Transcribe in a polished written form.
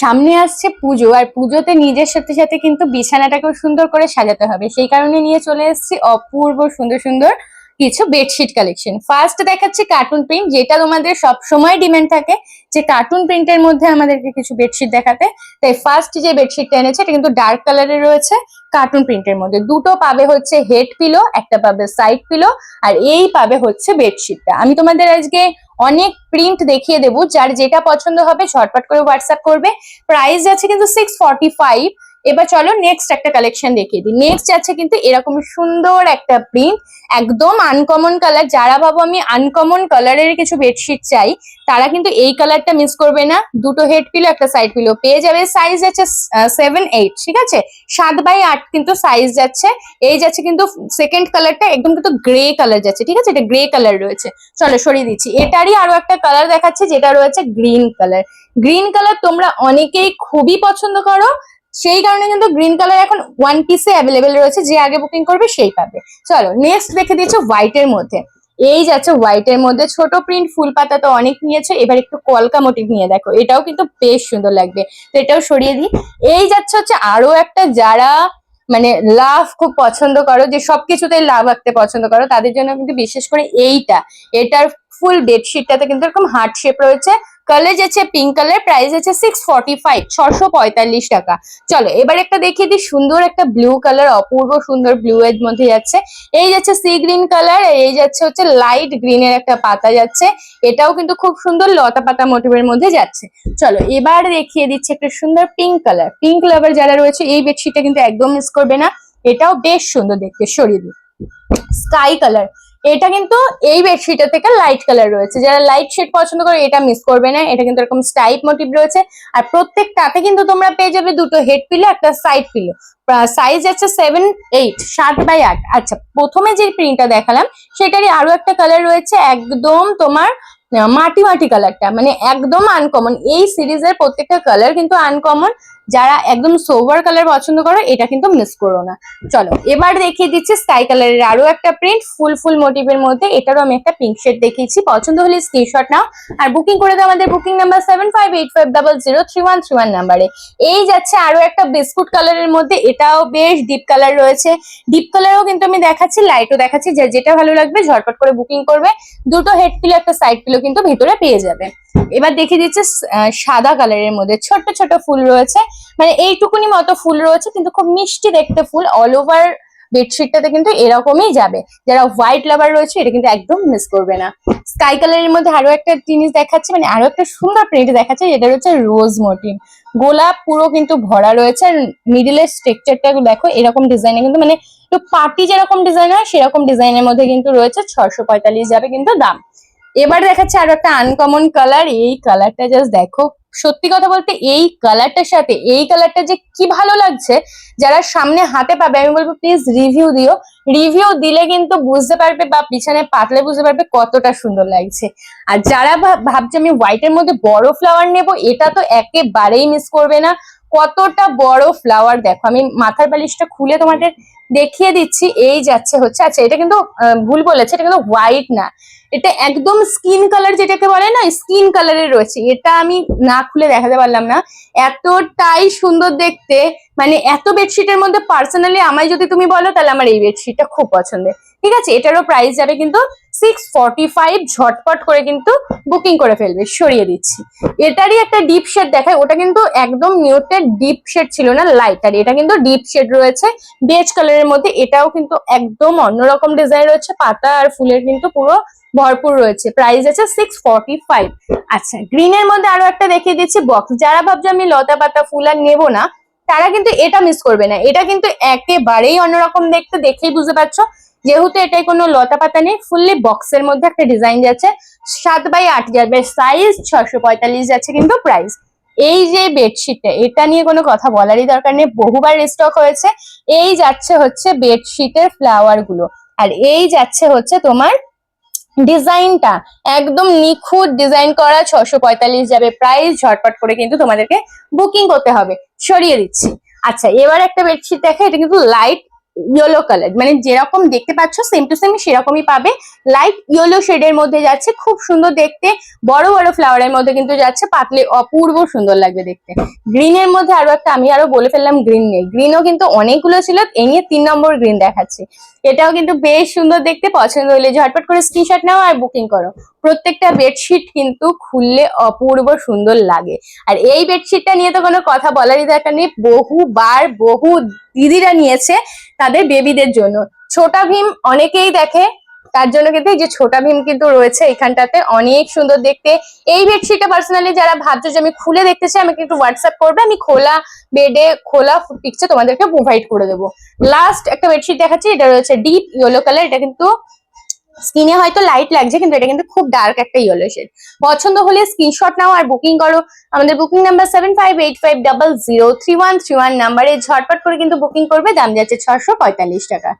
সামনে আসছে পুজো, আর পুজোতে নিজের সাথে সাথে কিন্তু বিছানাটাকেও সুন্দর করে সাজাতে হবে। সেই কারণে নিয়ে চলে এসেছি অপূর্ব সুন্দর সুন্দর কিছু বেডশিট কালেকশন। ফার্স্ট দেখাচ্ছি কার্টুন প্রিন্ট, যেটা তোমাদের সব সময় ডিমান্ড থাকে যে কার্টুন প্রিন্টের মধ্যে আমাদেরকে কিছু বেডশিট দেখাতে। তাই ফার্স্ট যে বেডশিটটা এনেছে এটা কিন্তু ডার্ক কালারের রয়েছে, কার্টুন প্রিন্টের মধ্যে। দুটো পাবে হচ্ছে হেড পিলো, একটা পাবে সাইড পিলো, আর এই পাবে হচ্ছে বেডশিটটা। আমি তোমাদের আজকে অনেক প্রিন্ট দেখিয়ে দেবো, যার যেটা পছন্দ হবে ঝটপট করে হোয়াটসঅ্যাপ করবে। প্রাইস আছে কিন্তু 645। এবার চলো নেক্সট একটা কালেকশন দেখিয়ে দিই। নেক্সট আছে কিন্তু এরকম সুন্দর একটা প্রিন্ট, একদম আনকমন কালার। যারা ভাবো আমি আনকমন কালারের কিছু বেডশিট চাই, তারা কিন্তু এই কালারটা মিস করবে না। দুটো হেড পিলো একটা সাইড পিলো পেয়ে যাবে। সাইজ আছে 7-8, ঠিক আছে, 7x8 কিন্তু সাইজ যাচ্ছে। এই যাচ্ছে কিন্তু সেকেন্ড কালারটা একদম কিন্তু গ্রে কালার যাচ্ছে, ঠিক আছে, এটা গ্রে কালার রয়েছে। চলো সরিয়ে দিচ্ছি। এটারই আরো একটা কালার দেখাচ্ছে, যেটা রয়েছে গ্রিন কালার। গ্রিন কালার তোমরা অনেকেই খুবই পছন্দ করো, সেই কারণে কিন্তু গ্রিন কালার এখন ওয়ান পিসে অ্যাভেলেবেল রয়েছে। যে আগে বুকিং করবে সেই পাবে। চলো নেক্সট দেখে দিচ্ছি হোয়াইটের মধ্যে। এই যাচ্ছে হোয়াইটের মধ্যে ছোট প্রিন্ট, ফুল পাতা তো অনেক নিয়েছে, এবার একটু কলকা মোটিভ নিয়ে দেখো, এটাও কিন্তু বেশ সুন্দর লাগবে। তো এটাও সরিয়ে দিই। এই যাচ্ছে হচ্ছে আরো একটা, যারা মানে লাভ খুব পছন্দ করো, যে সবকিছুতেই লাভ রাখতে পছন্দ করো, তাদের জন্য কিন্তু বিশেষ করে এইটা। এটার ফুল বেডশিটটাতে কিন্তু এরকম হার্ট শেপ রয়েছে। কালার যাচ্ছে পিঙ্ক কালার, প্রাইস আছে 645, 645 টাকা। চলো এবার একটা দেখিয়ে দিই, সুন্দর একটা ব্লু কালার, অপূর্ব সুন্দর ব্লু এর মধ্যে যাচ্ছে। এই যাচ্ছে সি গ্রিন কালার, এই যাচ্ছে হচ্ছে লাইট গ্রিনের একটা পাতা যাচ্ছে। এটাও কিন্তু খুব সুন্দর লতা পাতা মোটিভের মধ্যে যাচ্ছে। চলো এবার দেখিয়ে দিচ্ছি একটা সুন্দর পিঙ্ক কালার। পিঙ্ক লাভার যারা রয়েছে এই বেডশিটটা কিন্তু একদম মিস করবে না, এটাও বেশ সুন্দর দেখতে। সরিয়ে দিই। স্কাই কালার, এটা কিন্তু এই বেডশিটের থেকে লাইট কালার রয়েছে। যারা লাইট শেড পছন্দ করে এটা মিস করবে না। এটা কিন্তু এরকম স্টাইপ মোটিভ রয়েছে, আর প্রত্যেকটাতে কিন্তু তোমরা পেয়ে যাবে দুটো হেড পিলো একটা সাইড পিলো। সাইজ আছে 7-8, 7x8। আচ্ছা, প্রথমে যে প্রিন্টটা দেখালাম সেটারই আরো একটা কালার রয়েছে, একদম তোমার মাটি মাটি কালারটা, মানে একদম আনকমন। এই সিরিজের প্রত্যেকটা কালার কিন্তু আনকমন। যারা একদম সোভার কালার পছন্দ করো এটা কিন্তু মিস করো না। চলো এবার দেখিয়ে দিচ্ছি স্কাই কালারের আরো একটা প্রিন্ট, ফুল ফুল মোটিভের মধ্যে। এটারও আমি একটা পিঙ্ক শেড দেখিয়েছি, পছন্দ হলে স্ক্রিনশট নাও আর বুকিং করে দাও আমাদের বুকিং নাম্বার 7585003131 নাম্বারে। এই যাচ্ছে আরো একটা বিস্কুট কালারের মধ্যে, এটাও বেশ ডিপ কালার রয়েছে। ডিপ কালারও কিন্তু আমি দেখাচ্ছি, লাইটও দেখাচ্ছি, যেটা ভালো লাগবে ঝটপট করে বুকিং করবে। দুটো হেড পিলো একটা সাইড পিলো কিন্তু ভেতরে পেয়ে যাবে। এবার দেখিয়ে দিচ্ছে সাদা কালারের মধ্যে ছোট ছোট ফুল রয়েছে, মানে এইটুকুনি মতো ফুল রয়েছে, কিন্তু খুব মিষ্টি দেখতে ফুল। অল ওভার বেডশিটটাতে কিন্তু এরকমই যাবে। যারা হোয়াইট লাভার রয়েছে এটা কিন্তু একদম মিস করবে না। স্কাই কালারের মধ্যে আরো একটা জিনিস দেখাচ্ছে, মানে আরো একটা সুন্দর প্রিন্ট দেখাচ্ছে, যেটা হচ্ছে রোজ মোটিভ। গোলাপ পুরো কিন্তু ভরা রয়েছে, আর মিডিলের স্ট্রাকচারটা দেখো, এরকম ডিজাইনে কিন্তু মানে একটু পার্টি যেরকম ডিজাইন হয় সেরকম ডিজাইনের মধ্যে কিন্তু রয়েছে। 645 যাবে কিন্তু দাম। এবার দেখাচ্ছে আরো একটা আনকমন কালার। এই কালারটা জাস্ট দেখো, সত্যি কথা বলতে এই কালারটার সাথে এই কালারটা যে কি ভালো লাগছে। যারা সামনে হাতে পাবে আমি বলবো প্লিজ রিভিউ দিও। রিভিউ দিলে কিন্তু বুঝতে পারবে, বা বিছানায় পাতলে বুঝতে পারবে কতটা সুন্দর লাগছে। আর যারা ভাবছে আমি হোয়াইটের মধ্যে বড় ফ্লাওয়ার নেব, এটা তো একেবারেই মিস করবে না। কতটা বড় ফ্লাওয়ার দেখো, আমি মাথার বালিশটা খুলে তোমাদের দেখিয়ে দিচ্ছি। এই যাচ্ছে হচ্ছে, আচ্ছা এটা কিন্তু ভুল বলেছে, এটা কিন্তু হোয়াইট না, এটা একদম স্কিন কালার, যেটাকে বলে না স্কিন কালারের রয়েছে। এটা আমি না খুলে দেখাতে পারলাম না, এতটাই সুন্দর দেখতে। মানে এত বেডশিটের মধ্যে পার্সোনালি আমায় যদি তুমি বলো, তাহলে আমার এই বেডশিটটা খুব পছন্দের। ঠিক আছে, এটারও প্রাইস যাবে কিন্তু 645। ঝটপট করে কিন্তু বুকিং করে ফেলবে। সরিয়ে দিচ্ছি। এটারই একটা ডিপ শেড দেখায়, ওটা কিন্তু একদম নিউটেড ডিপ শেড ছিল না, লাইট, আর এটা কিন্তু ডিপ শেড রয়েছে বেজ কালারের মধ্যে। এটাও কিন্তু একদম অন্যরকম ডিজাইন রয়েছে, পাতা আর ফুলের কিন্তু পুরো ভরপুর রয়েছে। প্রাইস আছে 645। আচ্ছা, গ্রিনের মধ্যে আরো একটা দেখিয়ে দিচ্ছি বক্স। যারা ভাবছে আমি লতা পাতা ফুল আর নেবো না, তারা কিন্তু এটা মিস করবে না। এটা কিন্তু একেবারেই অন্যরকম দেখতে, দেখেই বুঝতে পারছো। যেহেতু এটাই কোনো লতা পাতা নেই, ফুললি বক্সের মধ্যে একটা ডিজাইন যাচ্ছে। 7x8 যাবে সাইজ, 645 যাচ্ছে কিন্তু প্রাইস। এই যে বেডশিটটা, এটা নিয়ে কোনো কথা বলারই দরকার নেই, বহুবার রিস্টক হয়েছে। এই যাচ্ছে হচ্ছে বেডশিটের ফ্লাওয়ার গুলো, আর এই যাচ্ছে হচ্ছে তোমার ডিজাইনটা, একদম নিখুঁত ডিজাইন করা। 645 যাবে প্রাইস। ঝটপট করে কিন্তু তোমাদেরকে বুকিং করতে হবে। সরিয়ে দিচ্ছি। আচ্ছা, এবার একটা বেডশিট দেখে, এটা কিন্তু লাইট ইয়েলো কালার, মানে যেরকম দেখতে পাচ্ছ সেম টু সেম সেরকমই পাবে। লাইট ইয়েলো শেডের মধ্যে যাচ্ছে, খুব সুন্দর দেখতে, বড় বড় ফ্লাওয়ারের মধ্যে কিন্তু যাচ্ছে, পাতলে অপূর্ব সুন্দর লাগবে দেখতে। গ্রিনের মধ্যে আরো একটা, আমি আরো বলে ফেললাম গ্রিন নেই, গ্রিনও কিন্তু অনেকগুলো ছিল, এই নিয়ে 3 নম্বর গ্রিন দেখাচ্ছি। এটাও কিন্তু বেশ সুন্দর দেখতে, পছন্দ হলে ঝটপট করে স্ক্রিনশট নাও আর বুকিং করো। প্রত্যেকটা বেডশিট কিন্তু খুললে অপূর্ব সুন্দর লাগে। আর এই বেডশিটটা নিয়ে তো কোনো কথা বলারই দরকার নেই, বহুবার বহু দিদিরা নিয়েছে তাদের বেবিদের জন্য। ছোটা ভীম অনেকেই দেখে, তার জন্য কিন্তু এই যে ছোটা ভীম কিন্তু রয়েছে এখানটাতে, অনেক সুন্দর দেখতে। এই বেডশিটটা পার্সোনালি যারা ভাবছো যে আমি খুলে দেখতে চাই, আমাকে একটু হোয়াটসঅ্যাপ করবে, আমি খোলা বেডে খোলা পিকচার তোমাদেরকে প্রোভাইড করে দেবো। লাস্ট একটা বেডশিট দেখাচ্ছি, এটা রয়েছে ডিপ ইয়েলো কালার, এটা কিন্তু স্কিনে হয়তো লাইট লাগছে কিন্তু এটা কিন্তু খুব ডার্ক একটা ইয়েলো শেড। পছন্দ হলে স্ক্রিনশট নাও আর বুকিং করো। আমাদের বুকিং নাম্বার 7585003131 নাম্বারে ঝটপট করে কিন্তু বুকিং করবে, দাম যাচ্ছে 645 টাকা।